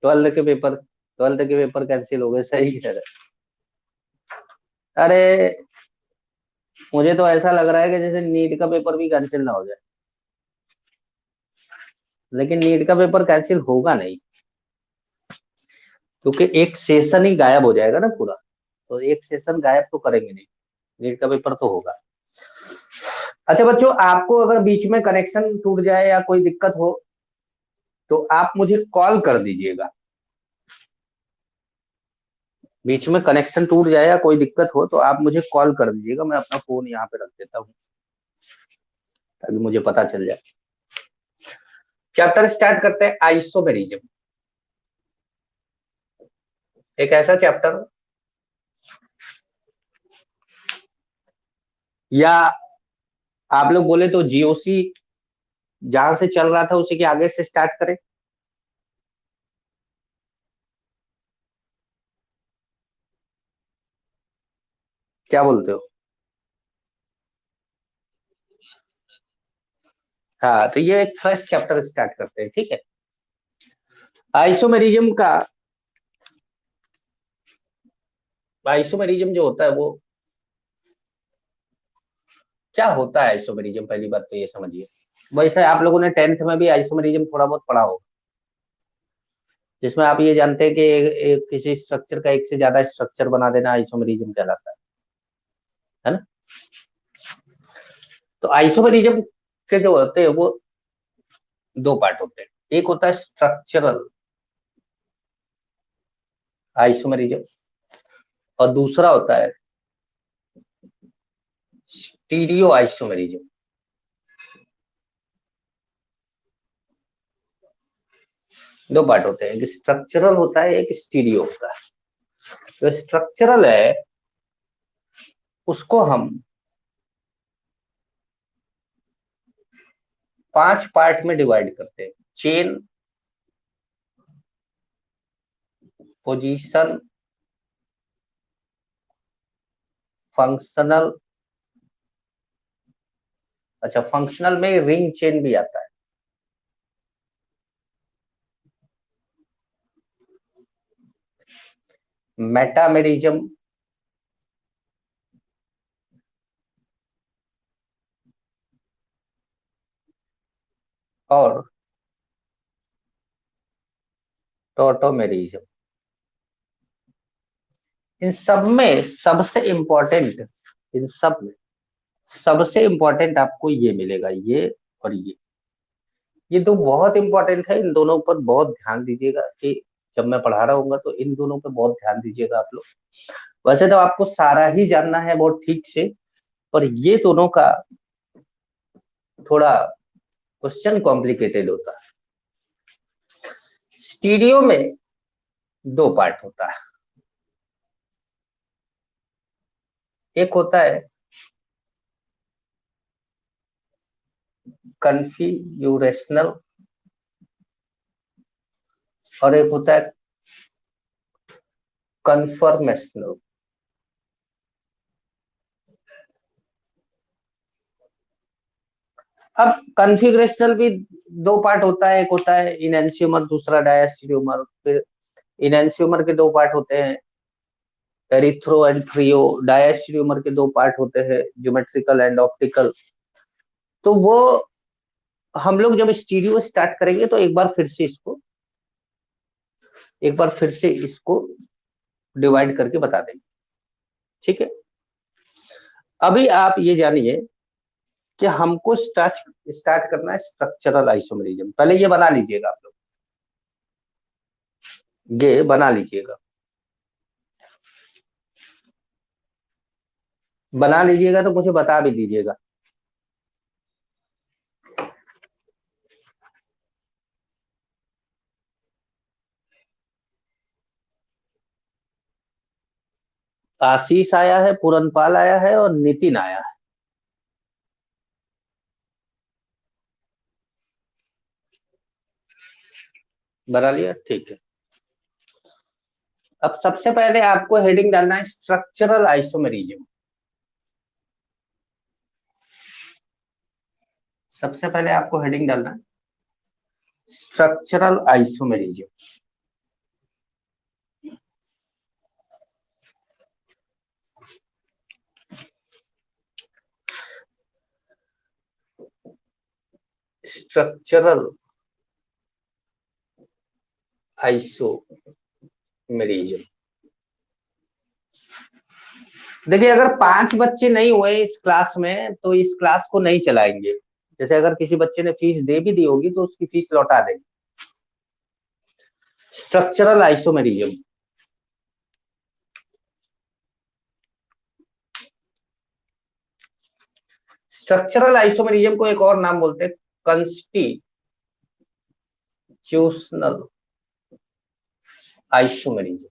Twelfth के paper cancel हो गए, सही कह रहे। अरे मुझे तो ऐसा लग रहा है कि जैसे नीट का पेपर भी कैंसिल ना हो जाए, लेकिन नीट का पेपर कैंसिल होगा नहीं, क्योंकि एक सेशन ही गायब हो जाएगा ना पूरा। तो एक सेशन गायब तो करेंगे नहीं, नीट का पेपर तो होगा। अच्छा बच्चों, आपको अगर बीच में कनेक्शन टूट जाए या कोई दिक्कत हो तो आप मुझे कॉल कर दीजिएगा। बीच में कनेक्शन टूट जाए या कोई दिक्कत हो तो आप मुझे कॉल कर दीजिएगा, मैं अपना फोन यहाँ पे रख देता हूँ ताकि मुझे पता चल जाए। चैप्टर स्टार्ट करते हैं, आइसोमेरिज्म। एक ऐसा चैप्टर, या आप लोग बोले तो जीओसी जहां से चल रहा था उसी के आगे से स्टार्ट करें। क्या बोलते हो? हाँ, तो ये एक फ्रेश चैप्टर स्टार्ट करते हैं, ठीक है। आइसोमेरिज्म का, आइसोमेरिज्म जो होता है वो क्या होता है? आइसोमेरिज्म पहली बात तो ये समझिए। वैसे आप लोगों ने टेंथ में भी आइसोमेरिज्म थोड़ा बहुत पढ़ा होगा, जिसमें आप ये जानते हैं कि किसी स्ट्रक्चर का एक से ज्यादा स्ट्रक्चर बना देना आइसोमेरिज्म कहलाता है ना। तो आइसोमेरिज्म के जो होते हैं वो दो पार्ट होते हैं। एक होता है स्ट्रक्चरल आइसोमेरिज्म, और दूसरा होता है स्टीरियो आइसोमेरिज्म। दो पार्ट होते हैं, एक स्ट्रक्चरल होता है, एक स्टीरियो होता है। जो स्ट्रक्चरल है उसको हम 5 पार्ट में डिवाइड करते हैं। Chain, position, functional. अच्छा, फंक्शनल में रिंग चेन भी आता है। मेटामेरिज्म, और टोटोमेरिज्म। इन सब में सबसे इंपॉर्टेंट, इन सब में सबसे इंपॉर्टेंट आपको ये मिलेगा, ये और ये दो बहुत इंपॉर्टेंट है। इन दोनों पर बहुत ध्यान दीजिएगा कि जब मैं पढ़ा रहा हूँ तो इन दोनों पर बहुत ध्यान दीजिएगा आप लोग। वैसे तो आपको सारा ही जानना है बहुत ठीक से, पर ये दोनों का थोड़ा क्वेश्चन कॉम्प्लिकेटेड होता है। स्टीरियो में दो पार्ट होता है। एक होता है कन्फिग्यूरेशनल, और एक होता है कन्फर्मेशनल। अब कन्फिग्रेशनल भी दो पार्ट होता है, एक होता है इनएंशियोमर, दूसरा डायस्टेरियोमर। फिर इनएंशियोमर के दो पार्ट होते हैं, एरिथ्रो एंड थ्रियो। डायस्टेरियोमर के दो पार्ट होते हैं, ज्योमेट्रिकल एंड ऑप्टिकल। तो वो हम लोग जब स्टीरियो स्टार्ट करेंगे तो एक बार फिर से इसको डिवाइड करके बता देंगे, ठीक है। अभी आप ये जानिए कि हमको स्टार्ट स्टार्ट करना है स्ट्रक्चरल आइसोमेरिज्म। पहले ये बना लीजिएगा आप लोग, ये बना लीजिएगा, बना लीजिएगा तो मुझे बता भी दीजिएगा। आशीष आया है, पूरनपाल आया है, और नितिन आया है। बना लिया, ठीक है। अब सबसे पहले आपको हेडिंग डालना है स्ट्रक्चरल आइसोमेरिज्म। सबसे पहले आपको हेडिंग डालना है स्ट्रक्चरल आइसोमेरिज्म। Structural isomerism. देखिए, अगर 5 बच्चे नहीं हुए इस क्लास में तो इस क्लास को नहीं चलाएंगे। जैसे अगर किसी बच्चे ने फीस दे भी दी होगी तो उसकी फीस लौटा देंगे। Structural isomerism. स्ट्रक्चरल आइसोमेरिज्म को एक और नाम बोलते हैं constitutional isomerism.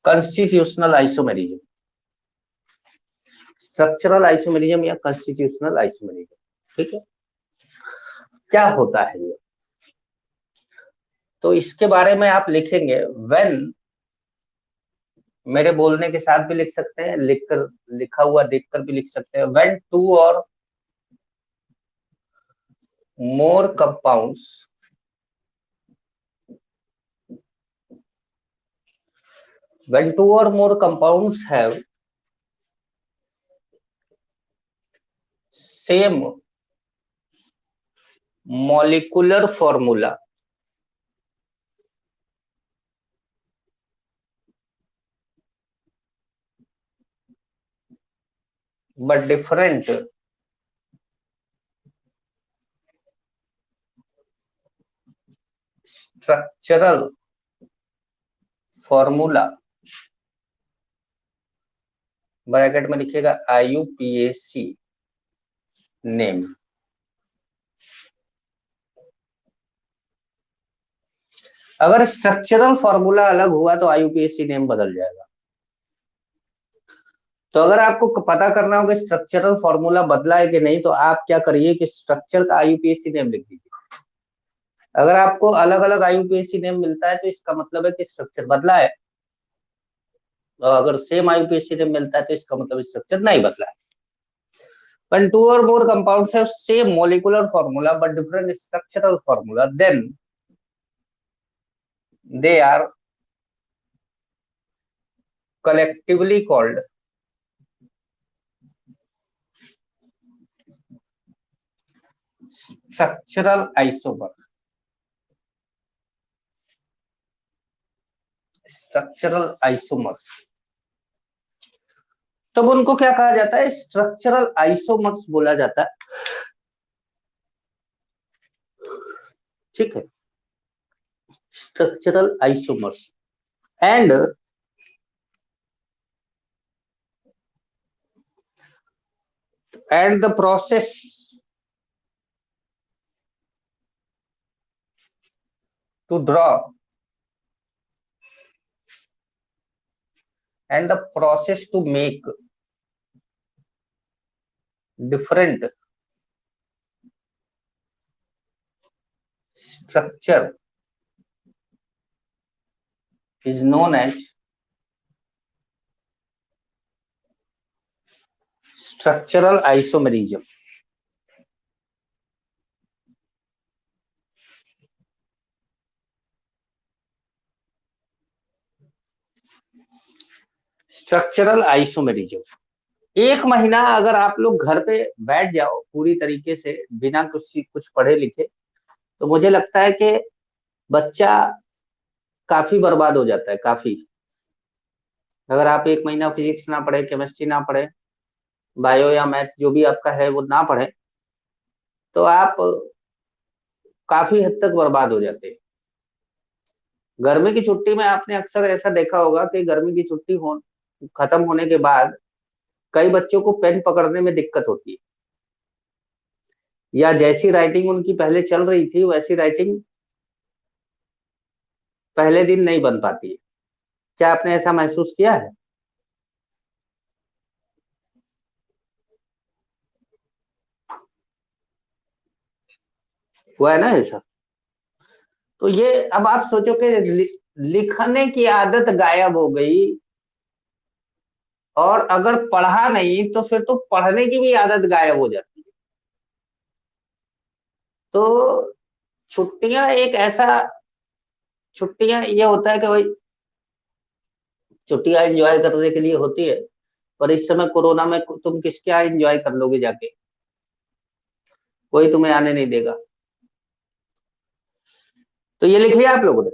Constitutional isomerism, structural isomerism या कंस्टिट्यूशनल आइसोमेरिज्म। ठीक है, क्या होता है ये? तो इसके बारे में आप लिखेंगे व्हेन, मेरे बोलने के साथ भी लिख सकते हैं, लिखकर लिखा हुआ देखकर भी लिख सकते हैं। व्हेन टू और मोर compounds when two or more compounds have same molecular formula but different structural formula, bracket में लिखिएगा IUPAC नेम। अगर स्ट्रक्चरल फॉर्मूला अलग हुआ तो IUPAC नेम बदल जाएगा। तो अगर आपको पता करना होगा स्ट्रक्चरल फॉर्मूला बदला है कि नहीं, तो आप क्या करिए कि स्ट्रक्चर का IUPAC नेम लिख दीजिए। अगर आपको अलग अलग IUPAC नेम मिलता है तो इसका मतलब है कि स्ट्रक्चर बदला है, और अगर सेम IUPAC नेम मिलता है तो इसका मतलब स्ट्रक्चर नहीं बदला है। When two or more compounds have same molecular formula but different structural formula, then they are collectively called structural isomer। Structural isomers. तब उनको क्या कहा जाता है? स्ट्रक्चरल आइसोमर्स बोला जाता है। ठीक है, structural isomers. And the process to draw and the process to make different structure is known as structural isomerism। Structural isomerism. एक महीना अगर आप लोग घर पे बैठ जाओ पूरी तरीके से बिना कुछ पढ़े लिखे, तो मुझे लगता है कि बच्चा काफी बर्बाद हो जाता है, काफी। अगर आप एक महीना फिजिक्स ना पढ़े, केमिस्ट्री ना पढ़े, बायो या मैथ जो भी आपका है वो ना पढ़े, तो आप काफी हद तक बर्बाद हो जाते हैं। गर्मी की छुट्टी में आपने अक्सर ऐसा देखा होगा कि गर्मी की छुट्टी खत्म होने के बाद कई बच्चों को पेन पकड़ने में दिक्कत होती है, या जैसी राइटिंग उनकी पहले चल रही थी वैसी राइटिंग पहले दिन नहीं बन पाती है। क्या आपने ऐसा महसूस किया है? हुआ है ना ऐसा? तो ये अब आप सोचो कि लिखने की आदत गायब हो गई, और अगर पढ़ा नहीं तो फिर तो पढ़ने की भी आदत गायब हो जाती है। तो छुट्टियां एक ऐसा, छुट्टियां ये होता है कि भाई छुट्टियां एंजॉय करने के लिए होती है, पर इस समय कोरोना में तुम किसके यहाँ एंजॉय कर लोगे जाके? कोई तुम्हें आने नहीं देगा। तो ये लिख लिया आप लोगों ने?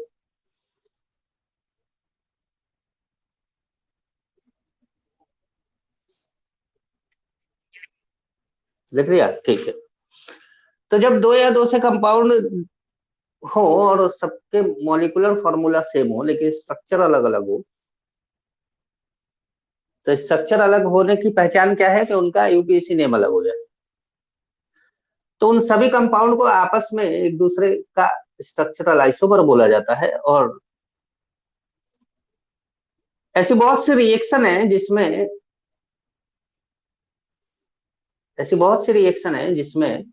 लिख लिया, ठीक है। तो जब दो या दो से कंपाउंड हो और सबके मॉलिक्यूलर फॉर्मूला सेम हो लेकिन स्ट्रक्चर अलग अलग हो, तो स्ट्रक्चर अलग होने की पहचान क्या है? कि उनका यूपीएससी नेम अलग हो जाए। तो उन सभी कंपाउंड को आपस में एक दूसरे का स्ट्रक्चरल आइसोमर बोला जाता है। और ऐसी बहुत सी रिएक्शन है जिसमें ऐसी बहुत सी रिएक्शन है जिसमें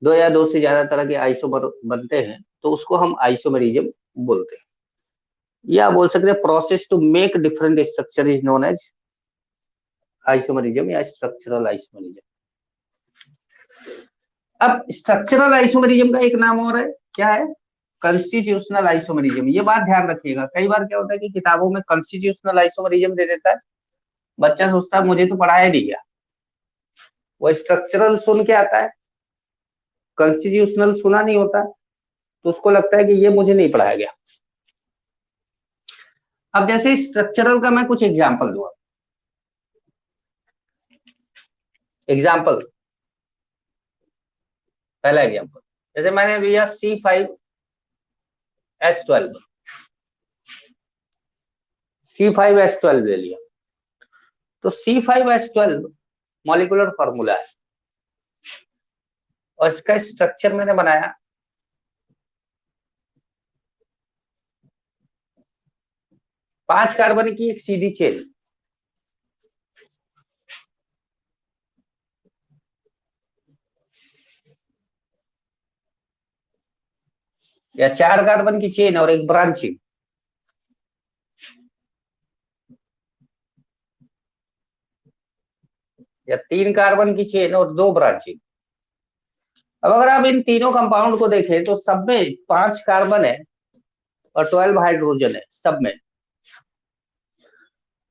दो या दो से ज्यादा तरह के आइसोमर बनते हैं, तो उसको हम आइसोमरिज्म बोलते हैं। या बोल सकते हैं process to make different structure is known as isomerism या स्ट्रक्चरल आइसोमरिज्म। अब स्ट्रक्चरल आइसोमरिज्म का एक नाम और है, क्या है? Constitutional isomerism. ये बात ध्यान रखिएगा, कई बार क्या होता है कि किताबों में कॉन्स्टिट्यूशनल आइसोमरिज्म दे देता है, बच्चा सोचता है मुझे तो पढ़ाया नहीं गया। वो स्ट्रक्चरल सुन के आता है, कॉन्स्टिट्यूशनल सुना नहीं होता, तो उसको लगता है कि ये मुझे नहीं पढ़ाया गया। अब जैसे स्ट्रक्चरल का मैं कुछ एग्जाम्पल दूंगा। एग्जाम्पल, पहला एग्जाम्पल, जैसे मैंने लिया C5H12, C5H12 ले लिया। तो C5H12 मॉलिक्यूलर फॉर्मूला है और इसका स्ट्रक्चर मैंने बनाया 5 कार्बन की एक सीधी चेन, या 4 कार्बन की चेन और एक ब्रांचिंग, या 3 कार्बन की चेन और 2 ब्रांचिंग। अब अगर आप इन तीनों कंपाउंड को देखें तो सब में 5 कार्बन है और 12 हाइड्रोजन है सब में।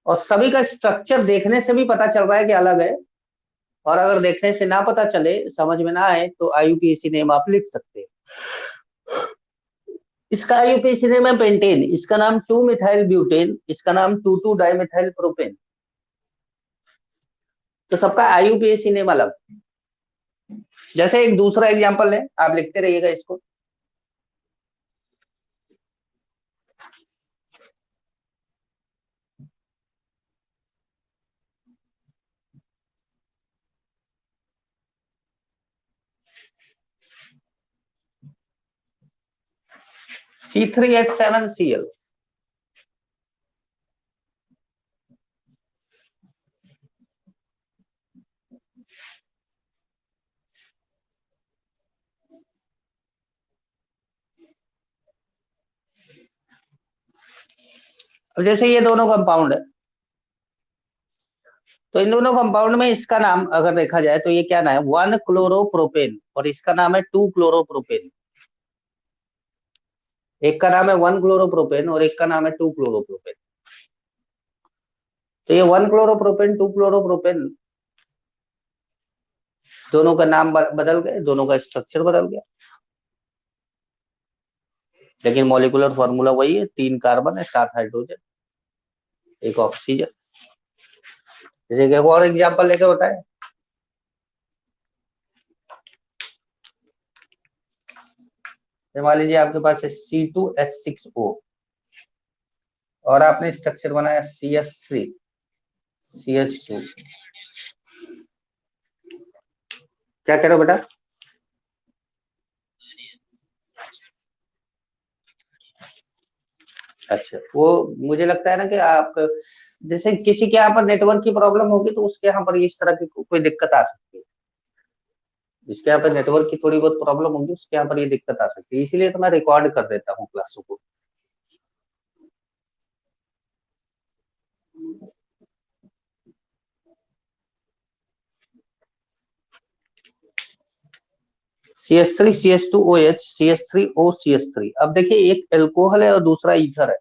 और सभी का स्ट्रक्चर देखने से भी पता चल रहा है कि अलग है। और अगर देखने से ना पता चले, समझ में ना आए, तो आईयूपीएसी नेम आप लिख सकते हैं। इसका आईयूपीएसी नेम है पेंटेन, इसका नाम 2 मिथाइल ब्यूटेन, इसका नाम 2,2 डाइमिथाइल प्रोपेन। तो सबका आईयूपीएसी नेम अलग। जैसे एक दूसरा एग्जांपल है, आप लिखते रहिएगा इसको। C3H7Cl। अब जैसे ये दोनों कंपाउंड है, तो इन दोनों कंपाउंड में इसका नाम अगर देखा जाए तो ये क्या नाम है? 1 क्लोरोप्रोपेन, और इसका नाम है 2 क्लोरोप्रोपेन। एक का नाम है 1 क्लोरोप्रोपेन और एक का नाम है 2 क्लोरोप्रोपेन। तो ये 1 क्लोरोप्रोपेन 2 क्लोरोप्रोपेन, दोनों का नाम बदल गए, दोनों का स्ट्रक्चर बदल गया, लेकिन मॉलिक्यूलर फॉर्मूला वही है। 3 कार्बन है, 7 हाइड्रोजन, एक ऑक्सीजन। जैसे कि एक और एग्जाम्पल लेके बताए। मान लीजिए आपके पास है C2H6O और आपने स्ट्रक्चर बनाया CH3CH2। क्या कह रहे हो बेटा? अच्छा, वो मुझे लगता है ना कि आप जैसे किसी के यहाँ पर नेटवर्क की प्रॉब्लम होगी तो उसके यहाँ पर इस तरह की कोई दिक्कत आ सकती है। जिसके यहाँ पर नेटवर्क की थोड़ी बहुत प्रॉब्लम होगी उसके यहाँ पर ये दिक्कत आ सकती है, इसीलिए तो मैं रिकॉर्ड कर देता हूँ क्लासों को। CH3CH2OH CH3OCH3। अब देखिए एक एल्कोहल है और दूसरा ईथर है,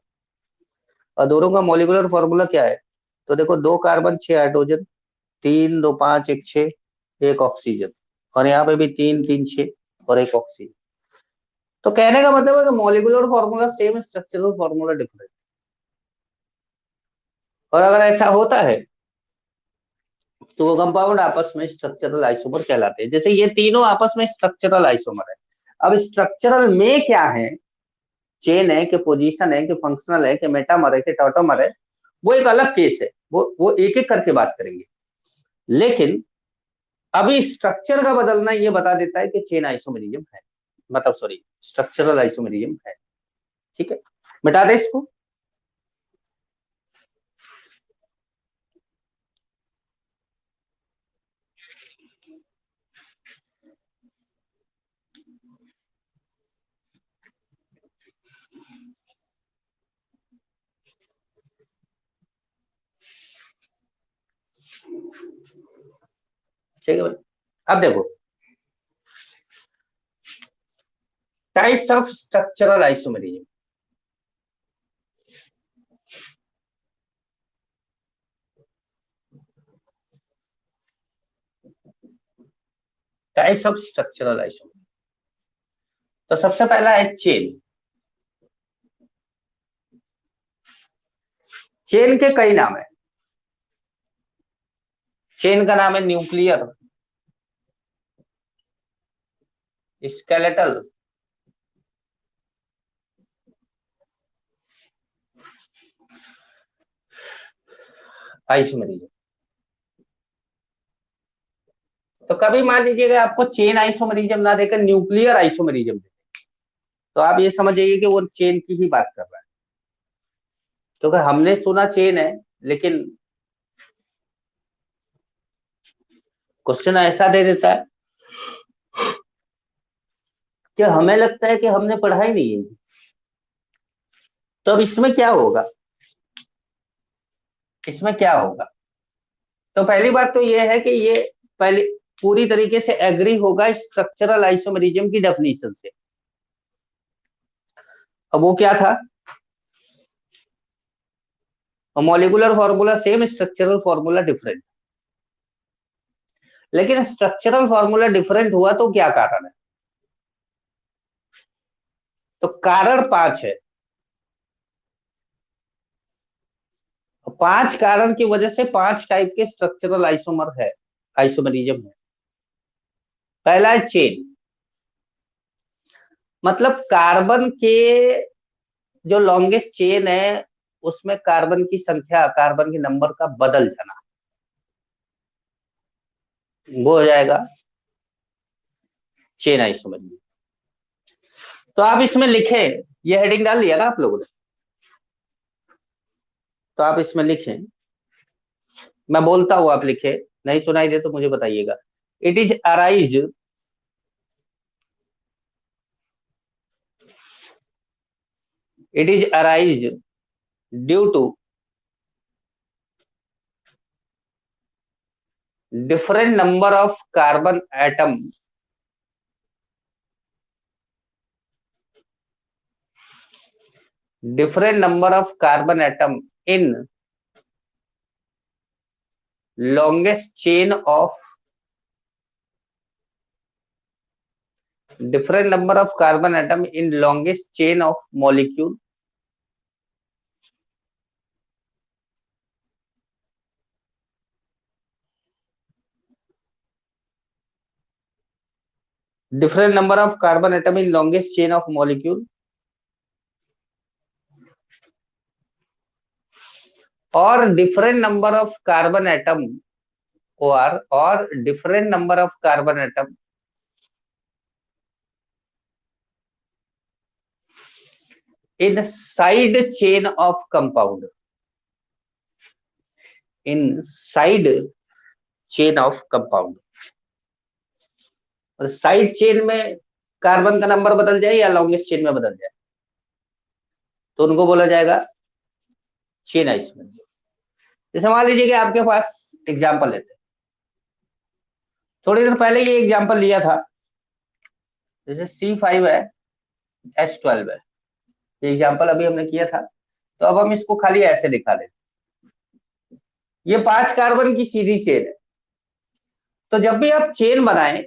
और दोनों का मॉलिक्यूलर फॉर्मूला क्या है? तो देखो 2 कार्बन 6 हाइड्रोजन, 3 2 5 1 6, एक ऑक्सीजन, और यहाँ पे भी 3 3 6 और एक ऑक्सीजन। तो कहने का मतलब है कि molecular formula same, structural formula different. और अगर ऐसा होता है तो वो कंपाउंड आपस में स्ट्रक्चरल आइसोमर कहलाते हैं। जैसे ये तीनों आपस में स्ट्रक्चरल आइसोमर है। अब स्ट्रक्चरल में क्या है, चेन है कि पोजीशन है कि फंक्शनल है कि मेटामर है कि टॉटोमर है, वो एक अलग केस है, वो एक एक करके बात करेंगे। लेकिन अभी स्ट्रक्चर का बदलना ये बता देता है कि चेन आइसोमेरिज्म है, मतलब सॉरी स्ट्रक्चरल आइसोमेरिज्म है। ठीक है, मिटा दे इसको। ठीक है भाई, अब देखो types of structural isomerism. Types of structural isomerism, तो सबसे पहला है चेन। चेन के कई नाम है। चेन का नाम है न्यूक्लियर, स्केलेटल, आइसोमेरिज्म। तो कभी मान लीजिएगा आपको चेन आइसोमेरिज्म ना देकर न्यूक्लियर आइसोमेरिज्म दे, तो आप ये समझ जाइए कि वो चेन की ही बात कर रहा है, क्योंकि हमने सुना चेन है, लेकिन क्वेश्चन ऐसा दे देता है कि हमें लगता है कि हमने पढ़ा ही नहीं है। तो अब इसमें क्या होगा, इसमें क्या होगा? तो पहली बात तो ये है कि ये पहले पूरी तरीके से एग्री होगा स्ट्रक्चरल आइसोमेरिज्म की डेफिनेशन से। अब वो क्या था? Molecular formula same, structural formula different. लेकिन स्ट्रक्चरल फॉर्मूला डिफरेंट हुआ तो क्या कारण है? तो कारण 5 है। 5 कारण की वजह से 5 टाइप के स्ट्रक्चरल आइसोमर है, आइसोमरिज्म है। पहला है चेन, मतलब कार्बन के जो लॉन्गेस्ट चेन है उसमें कार्बन की संख्या, कार्बन के नंबर का बदल जाना, वो हो जाएगा चेन आइसोमरिज्म। तो आप इसमें लिखें, ये हेडिंग डाल लिया ना आप लोगों ने, तो आप इसमें लिखें, मैं बोलता हूं आप लिखे, नहीं सुनाई दे तो मुझे बताइएगा। It is arise, it is arise due to different number of carbon atom different number of carbon atom in longest chain of different number of carbon atom in longest chain of molecule different number of carbon atom in longest chain of molecule or different number of carbon atom or different number of carbon atom in side chain of compound, in side chain of compound। और side chain में carbon का number बदल जाए या longest chain में बदल जाए तो उनको बोला जाएगा चेन आइसोमेरिज्म। जैसे मान लीजिए कि आपके पास एग्जांपल लेते हैं, थोड़ी देर पहले ये एग्जांपल लिया था जैसे C5 है, H12 है, ये एग्जाम्पल अभी हमने किया था। तो अब हम इसको खाली ऐसे दिखा दें, ये 5 कार्बन की सीधी चेन है। तो जब भी आप चेन बनाएं,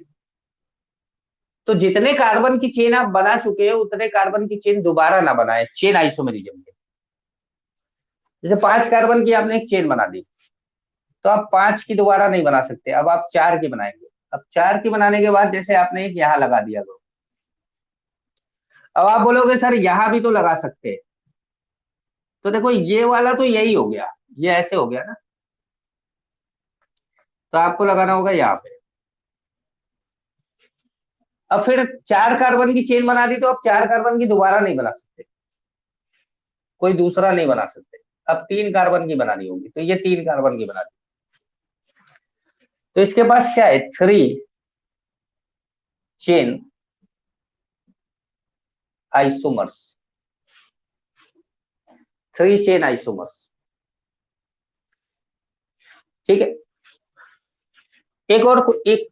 तो जितने कार्बन की चेन आप बना चुके हैं उतने कार्बन की चेन दोबारा ना बनाए, चेन आइसोमेरिज्म के। जैसे 5 कार्बन की आपने एक चेन बना दी, तो आप 5 की दोबारा नहीं बना सकते, अब आप 4 की बनाएंगे। अब 4 की बनाने के बाद जैसे आपने एक यहाँ लगा दिया तो, अब आप बोलोगे सर यहाँ भी तो लगा सकते हैं। तो देखो ये वाला तो यही हो गया, ये ऐसे हो गया ना, तो आपको लगाना होगा यहाँ पे। अब फिर 4 कार्बन की चेन बना दी, तो आप 4 कार्बन की दोबारा नहीं बना सकते, कोई दूसरा नहीं बना सकते। अब 3 कार्बन की बनानी होगी, तो ये 3 कार्बन की बना दी। तो इसके पास क्या है, 3 चेन आइसोमर्स, 3 चेन आइसोमर्स। ठीक है। एक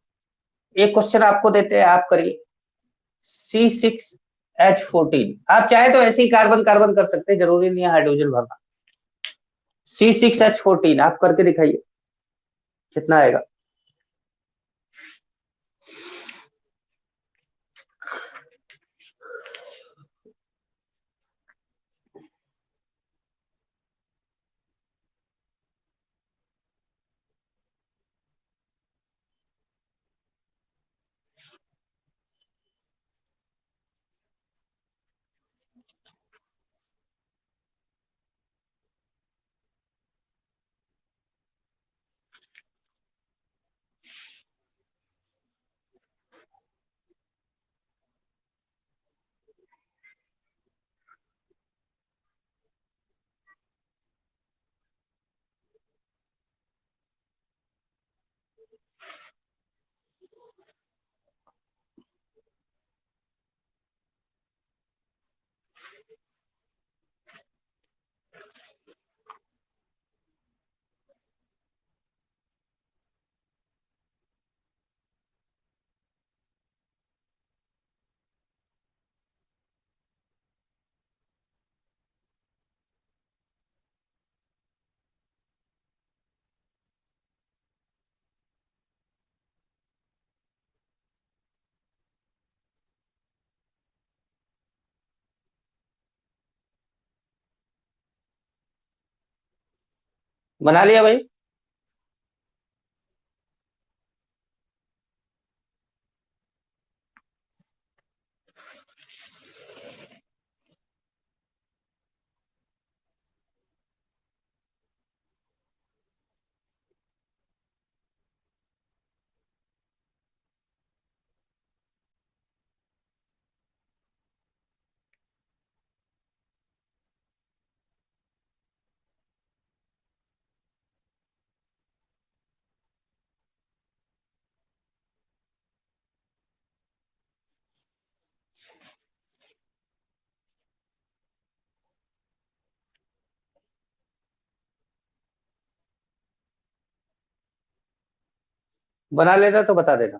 एक क्वेश्चन आपको देते हैं, आप करिए। C6H14, आप चाहे तो ऐसे ही कार्बन कार्बन कर सकते हैं, जरूरी नहीं है हाइड्रोजन भरना। C6H14 आप करके दिखाइए, कितना आएगा। बना लिया भाई। बना लेना तो बता देना।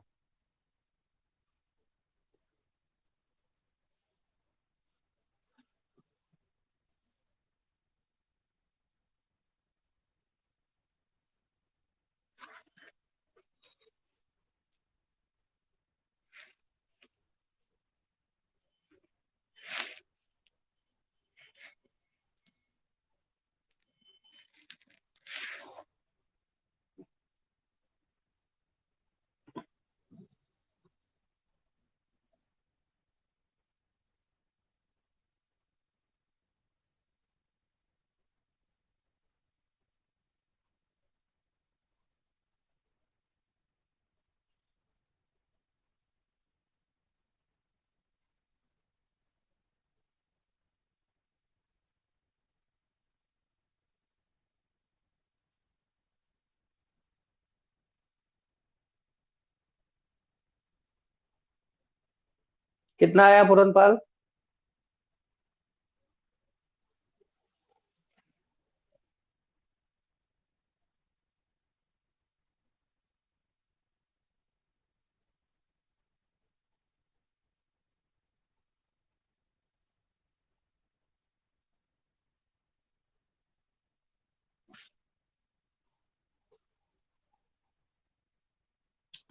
कितना आया पूरनपाल।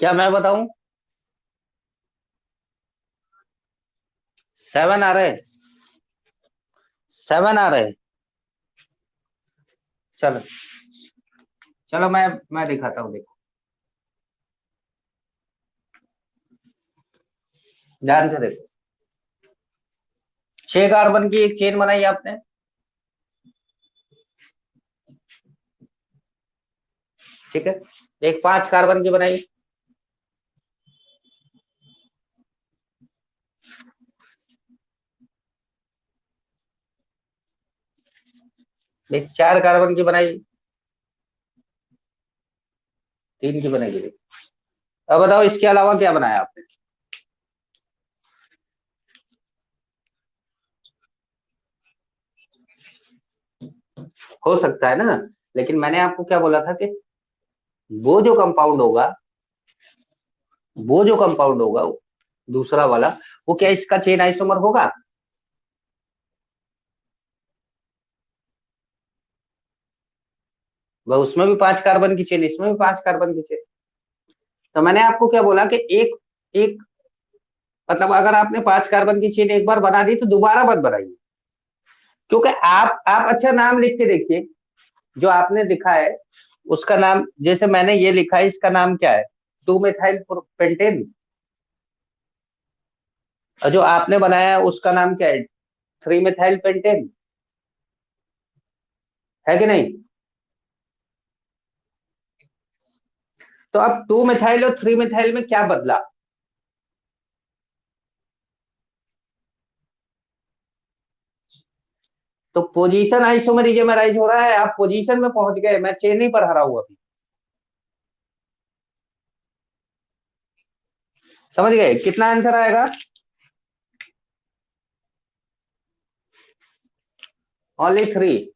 क्या मैं बताऊं? 7 आ रहे, 7 आ रहे। चलो, चलो मैं दिखाता हूँ, देखो ध्यान से देखो। 6 कार्बन की एक चेन बनाई आपने, ठीक है। एक 5 कार्बन की बनाई, एक 4 कार्बन की बनाई, 3 की बनाई। अब बताओ इसके अलावा क्या बनाया आपने? हो सकता है ना, लेकिन मैंने आपको क्या बोला था कि वो जो कंपाउंड होगा, वो जो कंपाउंड होगा दूसरा वाला, वो क्या इसका चेन आइसोमर होगा? वह उसमें भी 5 कार्बन की चेन, इसमें भी 5 कार्बन की चेन। तो मैंने आपको क्या बोला कि एक एक मतलब अगर आपने 5 कार्बन की चेन एक बार बना दी तो दोबारा मत बनाइए। क्योंकि आप अच्छा नाम लिख के देखिए, जो आपने लिखा है उसका नाम, जैसे मैंने ये लिखा है, इसका नाम क्या है? 2 मेथाइल पेंटेन। और जो आपने बनाया है उसका नाम क्या है? 3 मेथाइल पेंटेन, है कि नहीं? तो अब 2 मेथाइल और 3 मेथाइल में क्या बदला? तो पोजीशन आइसोमरिज्म हो रहा है, आप पोजीशन में पहुंच गए, मैं चेन ही पर हरा हूं अभी। समझ गए कितना आंसर आएगा? ओनली 3।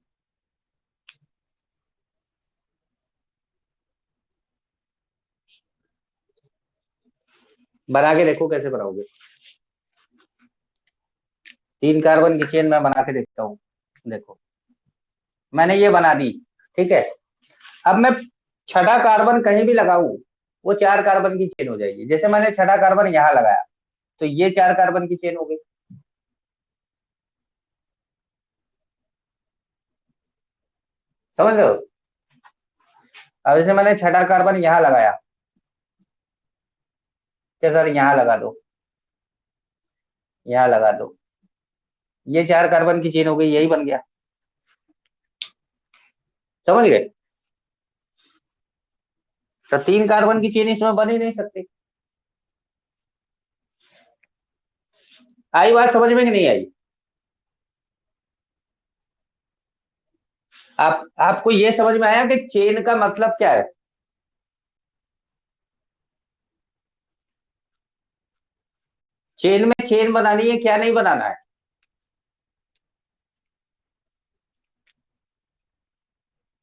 बना के देखो कैसे बनाओगे। 3 कार्बन की चेन मैं बना के देखता हूँ, देखो मैंने ये बना दी, ठीक है। अब मैं छठा कार्बन कहीं भी लगाऊं, वो 4 कार्बन की चेन हो जाएगी। जैसे मैंने छठा कार्बन यहाँ लगाया, तो ये 4 कार्बन की चेन हो गई। समझ रहे हो? अब जैसे मैंने छठा कार्बन यहाँ लगाया, क्या सर यहाँ लगा दो, यहाँ लगा दो, ये 4 कार्बन की चेन हो गई, यही बन गया। समझ गए? तो 3 कार्बन की चेन इसमें बन ही नहीं सकती। आई बात समझ में कि नहीं आई? आपको ये समझ में आया कि चेन का मतलब क्या है? चेन में चेन बनानी है, क्या नहीं बनाना है?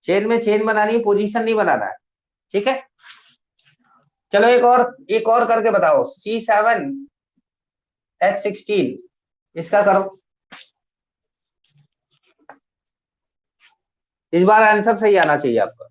चेन में चेन बनानी है, पोजीशन नहीं बनाना है, ठीक है। चलो एक और करके बताओ। C7H16, इसका करो। इस बार आंसर सही आना चाहिए आपका।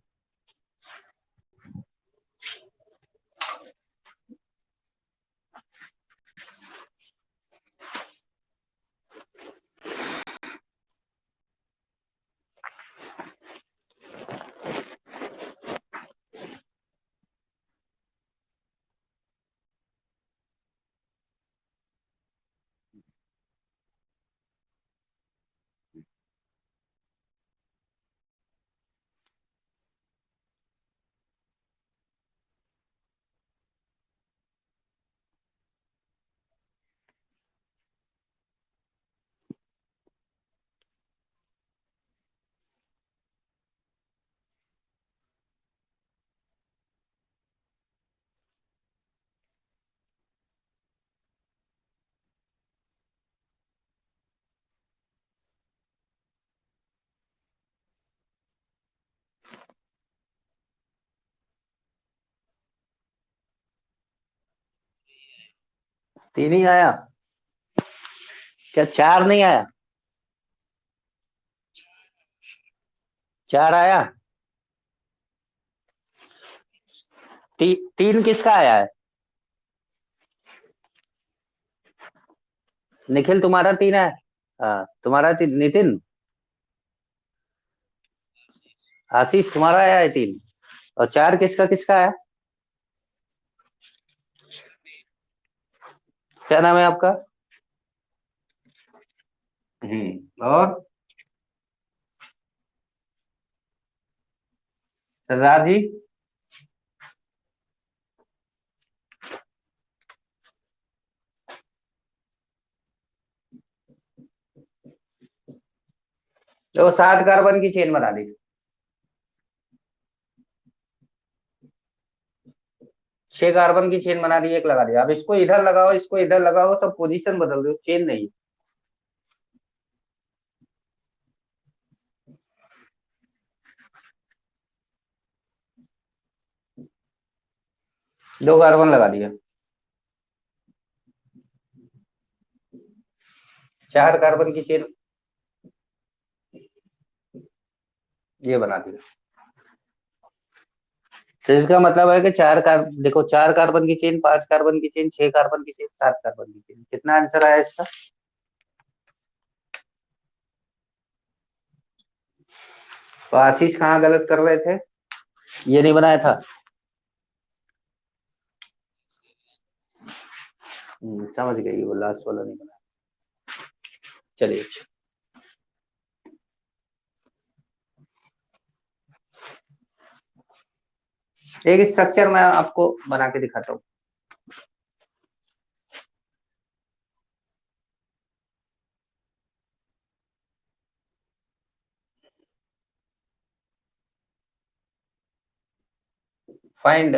तीन ही आया? क्या 4 नहीं आया? 4 आया? तीन किसका आया है? निखिल तुम्हारा तीन है। हाँ तुम्हारा तीन। नितिन, आशीष तुम्हारा आया है तीन। और चार किसका किसका है? क्या नाम है आपका? और सरदार जी? देखो 7 कार्बन की चेन बना दी। 6 कार्बन की चेन बना दी, एक लगा दिया। अब इसको इधर लगाओ, इसको इधर लगाओ, सब पोजीशन बदल दो, चेन नहीं। दो कार्बन लगा दिया। 4 कार्बन की चेन ये बना दी। तो इसका मतलब है कि देखो 4 कार्बन की चेन, 5 कार्बन की चेन, 6 कार्बन की चेन, 7 कार्बन की चेन। कितना आंसर आया इसका? तो आशीष कहाँ गलत कर रहे थे? ये नहीं बनाया था। समझ गई, वो लास्ट वाला नहीं बनाया। चलिए, एक स्ट्रक्चर मैं आपको बना के दिखाता हूँ। Find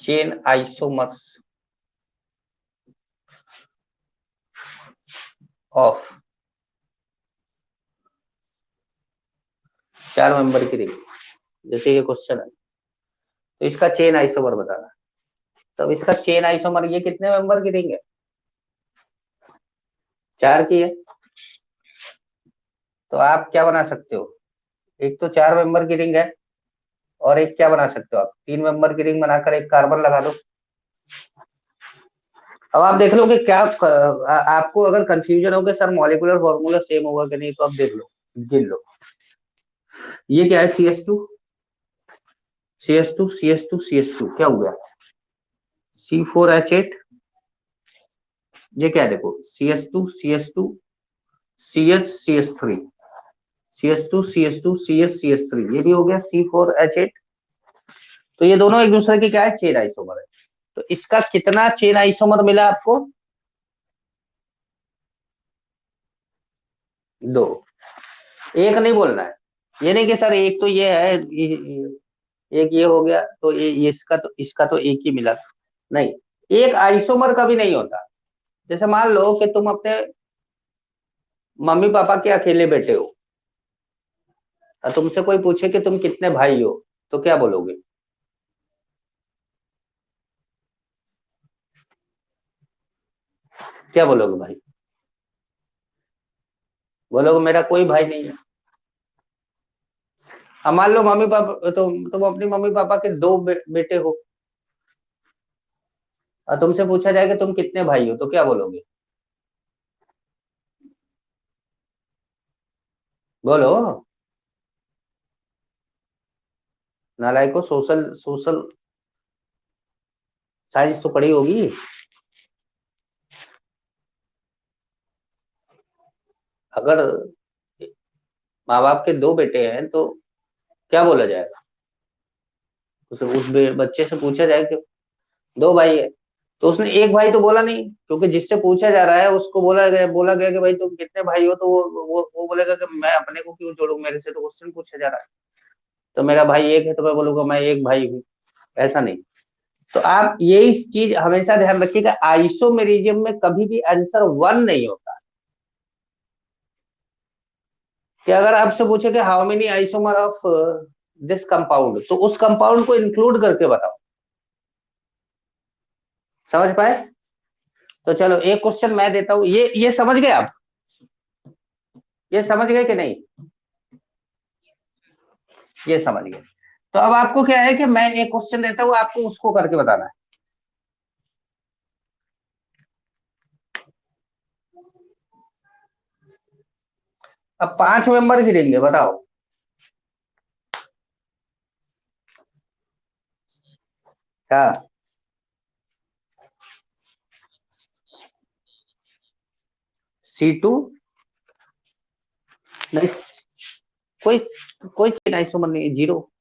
chain isomers of 4 member की रिंग। जैसे ये क्वेश्चन है, तो इसका चेन आइसोमर बताना। तो इसका चेन आइसोमर, ये कितने मेंबर की रिंग है? 4 की है। तो आप क्या बना सकते हो? एक तो 4 मेंबर की रिंग है, और एक क्या बना सकते हो आप? 3 मेंबर की रिंग बनाकर एक कार्बन लगा दो। अब आप देख लो कि क्या आपको अगर कंफ्यूजन हो कि सर मॉलिक्यूलर फॉर्मूला सेम होगा कि नहीं, तो आप देख लो, गिन लो। ये क्या है? सी एस टू क्या हो गया? C4H8। ये क्या है? देखो CH2 CH2 CH, CH2 CH2 CH, ये भी हो गया C4H8। तो ये दोनों एक दूसरे की क्या है? चेन आइसोमर है। तो इसका कितना चेन आइसोमर मिला आपको? 2। एक नहीं बोलना है। ये नहीं कि सर एक तो ये है, एक ये हो गया, तो ये इसका तो एक ही मिला। नहीं, एक आइसोमर का भी नहीं होता। जैसे मान लो कि तुम अपने मम्मी पापा के अकेले बेटे हो, और तुमसे कोई पूछे कि तुम कितने भाई हो, तो क्या बोलोगे? क्या बोलोगे भाई? बोलोगे मेरा कोई भाई नहीं है। अब मान लो मम्मी पापा, तुम अपनी मम्मी पापा के दो बेटे हो, और तुमसे पूछा जाए कि तुम कितने भाई हो, तो क्या बोलोगे? बोलो। नालायक को, सोशल सोशल साइंस तो पढ़ी होगी। अगर माँ बाप के दो बेटे हैं, तो क्या बोला जाएगा? उस बच्चे से पूछा जाए कि दो भाई है, तो उसने एक भाई तो बोला नहीं, क्योंकि जिससे पूछा जा रहा है उसको बोला गया कि भाई तुम कितने भाई हो, तो वो बोलेगा कि मैं अपने को क्यों जोड़ू, मेरे से तो क्वेश्चन पूछा जा रहा है। तो मेरा भाई एक है, तो मैं बोलूंगा मैं एक भाई हूँ। ऐसा नहीं। तो आप ये इस चीज हमेशा ध्यान रखिएगा, आइसोमेरिज्म में कभी भी आंसर वन नहीं होता। कि अगर आपसे पूछे कि how many isomer of this compound, तो उस कंपाउंड को इंक्लूड करके बताओ। समझ पाए? तो चलो एक क्वेश्चन मैं देता हूं, ये समझ गए आप? ये समझ गए कि नहीं? ये समझ गए। तो अब आपको क्या है कि मैं एक क्वेश्चन देता हूँ, आपको उसको करके बताना है। अब 5 मेंबर गिरेंगे, बताओ। हाँ, C2 नहीं, कोई कोई चेन आइसोमर नहीं है, जीरो।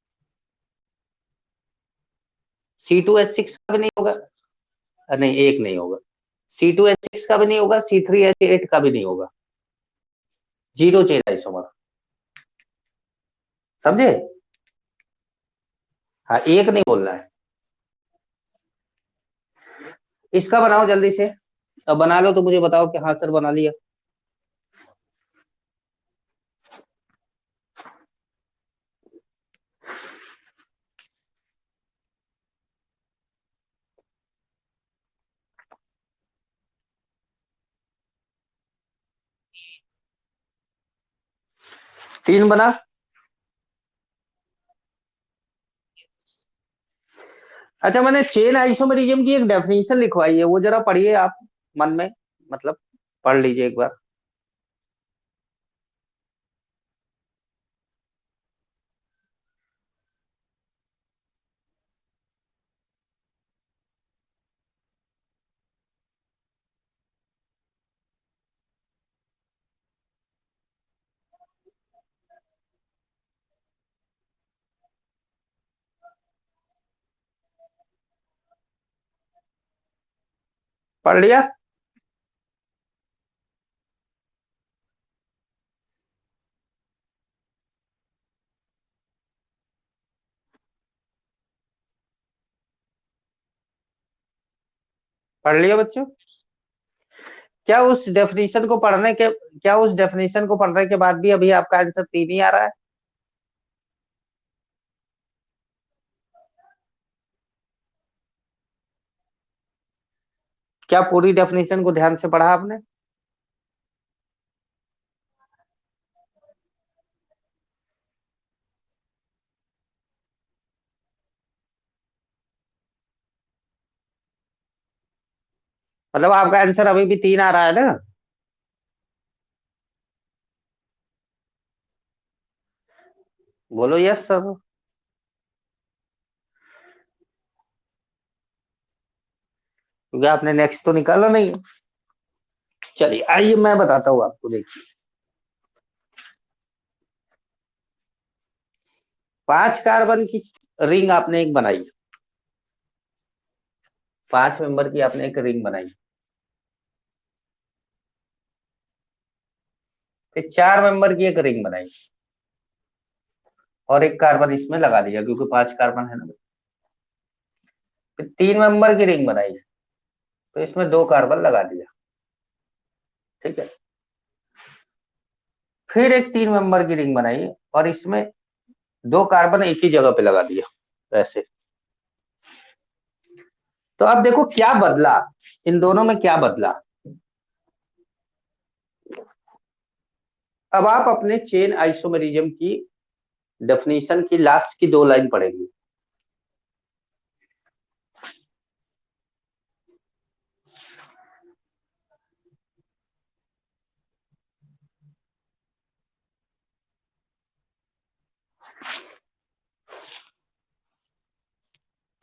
C2H6 का भी नहीं होगा, नहीं एक नहीं होगा। C2H6 का भी नहीं होगा, C3H8 का भी नहीं होगा। जीरो चेन आइसोमर, समझे? हाँ, एक नहीं बोलना है। इसका बनाओ जल्दी से। अब बना लो तो मुझे बताओ कि हाँ सर बना लिया। तीन बना। अच्छा, मैंने चेन आइसोमेरिज्म की एक डेफिनेशन लिखवाई है, वो जरा पढ़िए आप मन में, मतलब पढ़ लीजिए एक बार। पढ़ लिया? पढ़ लिया बच्चों? क्या उस डेफिनेशन को पढ़ने के क्या उस डेफिनेशन को पढ़ने के बाद भी अभी आपका आंसर तीन ही आ रहा है? क्या पूरी डेफिनेशन को ध्यान से पढ़ा आपने? मतलब आपका आंसर अभी भी तीन आ रहा है ना? बोलो यस सर। क्योंकि आपने नेक्स्ट तो निकाला नहीं है। चलिए आइए मैं बताता हूँ आपको, देखिए। 5 कार्बन की रिंग आपने एक बनाई, 5 मेंबर की आपने एक रिंग बनाई। फिर 4 मेंबर की एक रिंग बनाई, और एक कार्बन इसमें लगा दिया क्योंकि 5 कार्बन है ना। फिर 3 मेंबर की रिंग बनाई, तो इसमें 2 कार्बन लगा दिया। ठीक है। फिर एक 3 मेंबर की रिंग बनाई, और इसमें 2 कार्बन एक ही जगह पे लगा दिया, ऐसे। तो अब देखो क्या बदला, इन दोनों में क्या बदला। अब आप अपने चेन आइसोमेरिज्म की डेफिनेशन की लास्ट की 2 लाइन पढ़ेंगे।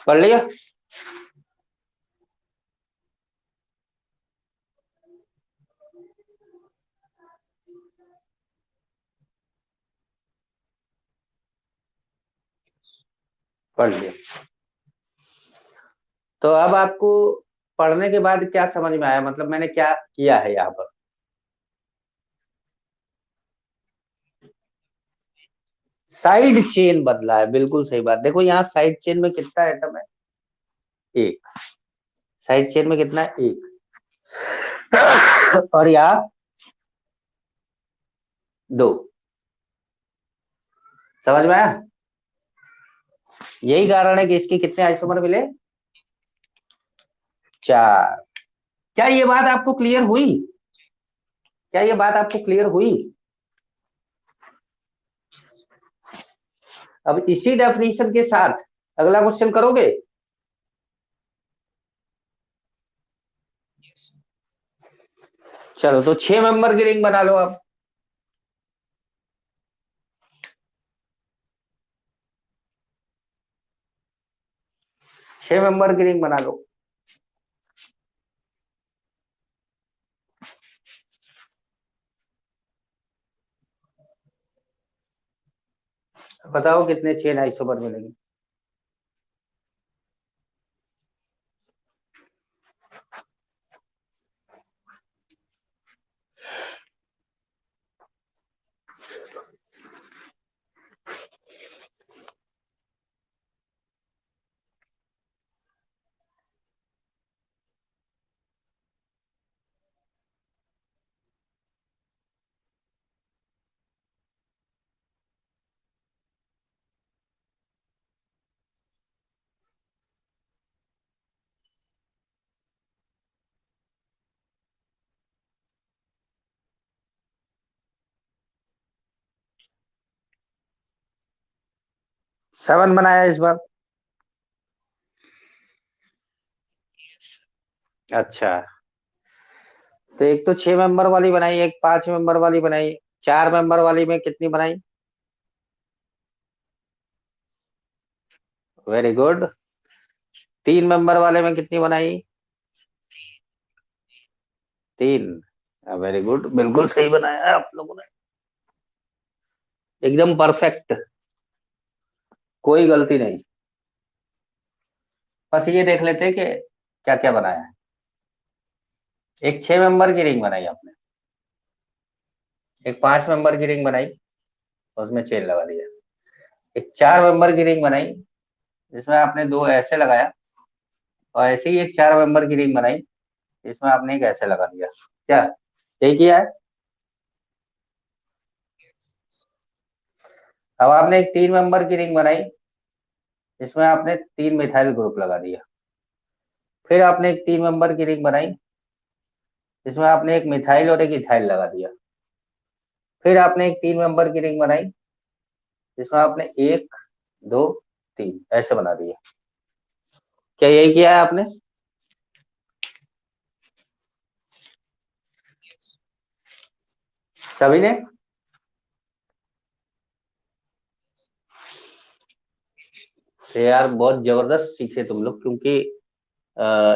पढ़ लिया? पढ़ लिया। तो अब आपको पढ़ने के बाद क्या समझ में आया, मतलब मैंने क्या किया है यहाँ पर? साइड चेन बदला है, बिल्कुल सही बात। देखो यहाँ साइड चेन में कितना एटम है? एक। साइड चेन में कितना है? एक। और यहाँ दो। समझ में आया? यही कारण है कि इसके कितने आइसोमर मिले? 4। क्या ये बात आपको क्लियर हुई? क्या ये बात आपको क्लियर हुई? अब इसी डेफिनेशन के साथ अगला क्वेश्चन करोगे? चलो तो 6 मेंबर की रिंग बना लो आप। 6 मेंबर की रिंग बना लो। बताओ कितने चेन आइसोमर मिलेंगे? सेवन बनाया इस बार। अच्छा, तो एक तो 6 मेंबर वाली बनाई, एक 5 मेंबर वाली बनाई, 4 मेंबर वाली में कितनी बनाई? Very good. 3 मेंबर वाले में कितनी बनाई? 3। वेरी गुड, बिल्कुल सही बनाया है आप लोगों ने, एकदम परफेक्ट, कोई गलती नहीं। बस ये देख लेते हैं कि क्या क्या बनाया है। एक 6 मेंबर की रिंग बनाई आपने, एक 5 मेंबर की रिंग बनाई, उसमें चेन लगा दिया। एक 4 मेंबर की रिंग बनाई, जिसमें आपने दो ऐसे लगाया, और ऐसे ही एक 4 मेंबर की रिंग बनाई, इसमें आपने एक ऐसे लगा दिया। क्या यही किया है? अब आपने एक 3 मेंबर की रिंग बनाई, इसमें आपने 3 मिथाइल ग्रुप लगा दिया। फिर आपने एक 3 मेंबर की रिंग बनाई, इसमें आपने एक मिथाइल और एक इथाइल लगा दिया। फिर आपने एक 3 मेंबर की रिंग बनाई, जिसमें आपने एक, दो, तीन ऐसे बना दिया। क्या यही किया है आपने? सभी ने? तो यार बहुत जबरदस्त सीखे तुम लोग, क्योंकि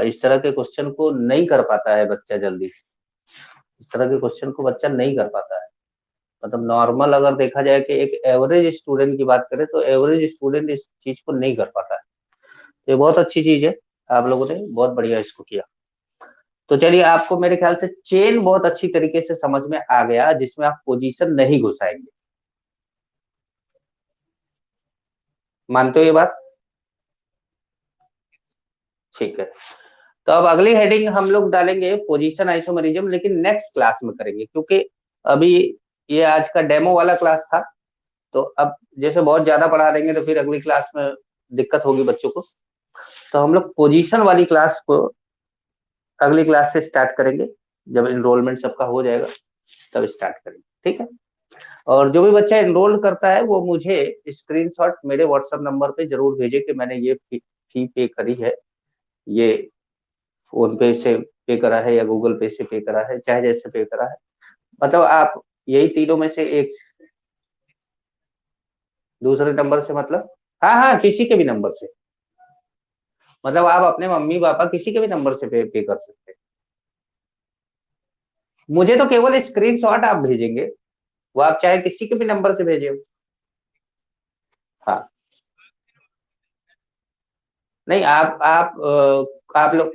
इस तरह के क्वेश्चन को नहीं कर पाता है बच्चा जल्दी। इस तरह के क्वेश्चन को बच्चा नहीं कर पाता है। मतलब नॉर्मल अगर देखा जाए कि एक एवरेज स्टूडेंट की बात करें, तो एवरेज स्टूडेंट इस चीज को नहीं कर पाता है। ये बहुत अच्छी चीज है, आप लोगों ने बहुत बढ़िया इसको किया। तो चलिए, आपको मेरे ख्याल से चेन बहुत अच्छी तरीके से समझ में आ गया, जिसमें आप पोजीशन नहीं घुसाएंगे। मानते हो ये बात? ठीक है। तो अब अगली हेडिंग हम लोग डालेंगे पोजीशन आइसोमरिज्म, लेकिन नेक्स्ट क्लास में करेंगे, क्योंकि अभी ये आज का डेमो वाला क्लास था। तो अब जैसे बहुत ज्यादा पढ़ा देंगे तो फिर अगली क्लास में दिक्कत होगी बच्चों को। तो हम लोग पोजीशन वाली क्लास को अगली क्लास से स्टार्ट करेंगे, जब इनरोलमेंट सबका हो जाएगा तब स्टार्ट करेंगे। ठीक है। और जो भी बच्चा एनरोल करता है वो मुझे स्क्रीनशॉट मेरे व्हाट्सएप नंबर पे जरूर भेजे कि मैंने ये फी पे करी है, ये फोन पे से पे करा है या गूगल पे से पे करा है, चाहे जैसे पे करा है। मतलब आप यही तीनों में से एक, दूसरे नंबर से मतलब? हाँ हाँ, किसी के भी नंबर से। मतलब आप अपने मम्मी पापा किसी के भी नंबर से पे कर सकते हैं। मुझे तो केवल स्क्रीनशॉट आप भेजेंगे, वो आप चाहे किसी के भी नंबर से भेजे। हाँ। नहीं, आप लोग,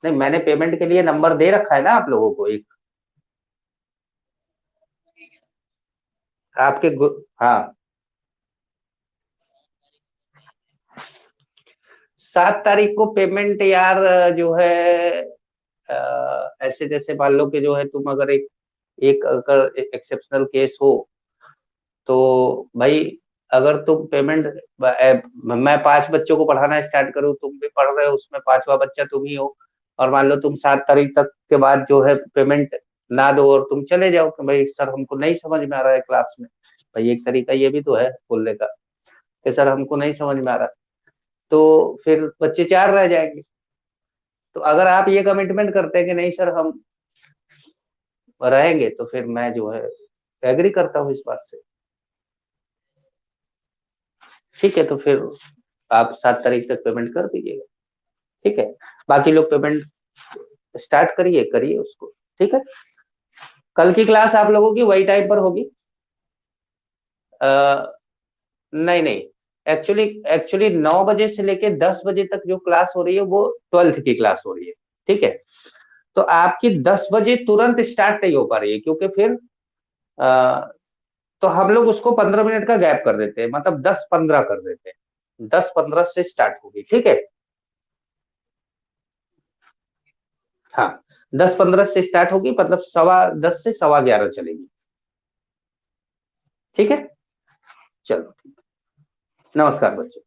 नहीं मैंने पेमेंट के लिए नंबर दे रखा है ना आप लोगों को एक, आपके हाँ। 7 तारीख को पेमेंट यार, जो है ऐसे जैसे मान लो कि जो है तुम अगर एक एक अगर एक्सेप्शनल केस हो, तो भाई अगर तुम पेमेंट, मैं 5 बच्चों को पढ़ाना स्टार्ट करूँ, तुम भी पढ़ रहे हो, उसमें 5वां बच्चा तुम ही हो, और मान लो तुम 7 तारीख तक के बाद जो है पेमेंट ना दो और तुम चले जाओ कि भाई सर हमको नहीं समझ में आ रहा है क्लास में, भाई एक तरीका ये भी तो है बोलने का कि सर हमको नहीं समझ में आ रहा, तो फिर बच्चे 4 रह जाएंगे। तो अगर आप ये कमिटमेंट करते हैं कि नहीं सर हम रहेंगे, तो फिर मैं जो है एग्री करता हूँ इस बात से। ठीक है, तो फिर आप 7 तारीख तक पेमेंट कर दीजिएगा। ठीक है, बाकी लोग पेमेंट स्टार्ट करिए करिए उसको। ठीक है, कल की क्लास आप लोगों की वही टाइम पर होगी। नहीं नहीं, एक्चुअली एक्चुअली 9 बजे से लेके 10 बजे तक जो क्लास हो रही है वो 12th की क्लास हो रही है। ठीक है, तो आपकी 10 बजे तुरंत स्टार्ट नहीं हो पा रही है, क्योंकि फिर आ, तो हम लोग उसको 15 मिनट का गैप कर देते हैं, मतलब 10-15 कर देते हैं, 10-15 से स्टार्ट होगी। ठीक है, हाँ, 10-15 से स्टार्ट होगी, मतलब 10:15 से 11:15 चलेगी। ठीक है, चलो नमस्कार बच्चों।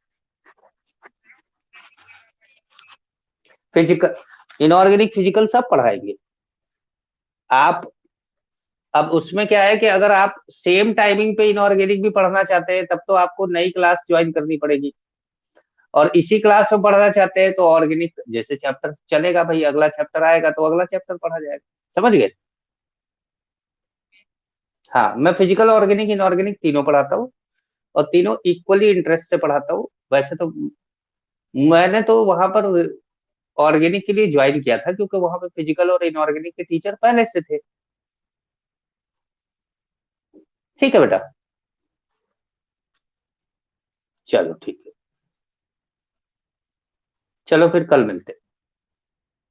फिजिकल, इनऑर्गेनिक फिजिकल सब पढ़ाएंगे आप। अब उसमें क्या है कि अगर आप सेम टाइमिंग पे इनऑर्गेनिक भी पढ़ना चाहते हैं, तब तो आपको नई क्लास ज्वाइन करनी पड़ेगी। और इसी क्लास में पढ़ना चाहते हैं तो ऑर्गेनिक जैसे चैप्टर चलेगा भाई, अगला चैप्टर आएगा तो अगला चैप्टर पढ़ा जाएगा। समझ गए? हाँ, मैं फिजिकल, ऑर्गेनिक, इनऑर्गेनिक तीनों पढ़ाता हूँ, और तीनों इक्वली इंटरेस्ट से पढ़ाता हूँ। वैसे तो मैंने तो वहां पर ऑर्गेनिक के लिए ज्वाइन किया था, क्योंकि वहां पे फिजिकल और इनऑर्गेनिक के टीचर पहले से थे। ठीक है बेटा, चलो ठीक है, चलो फिर कल मिलते हैं।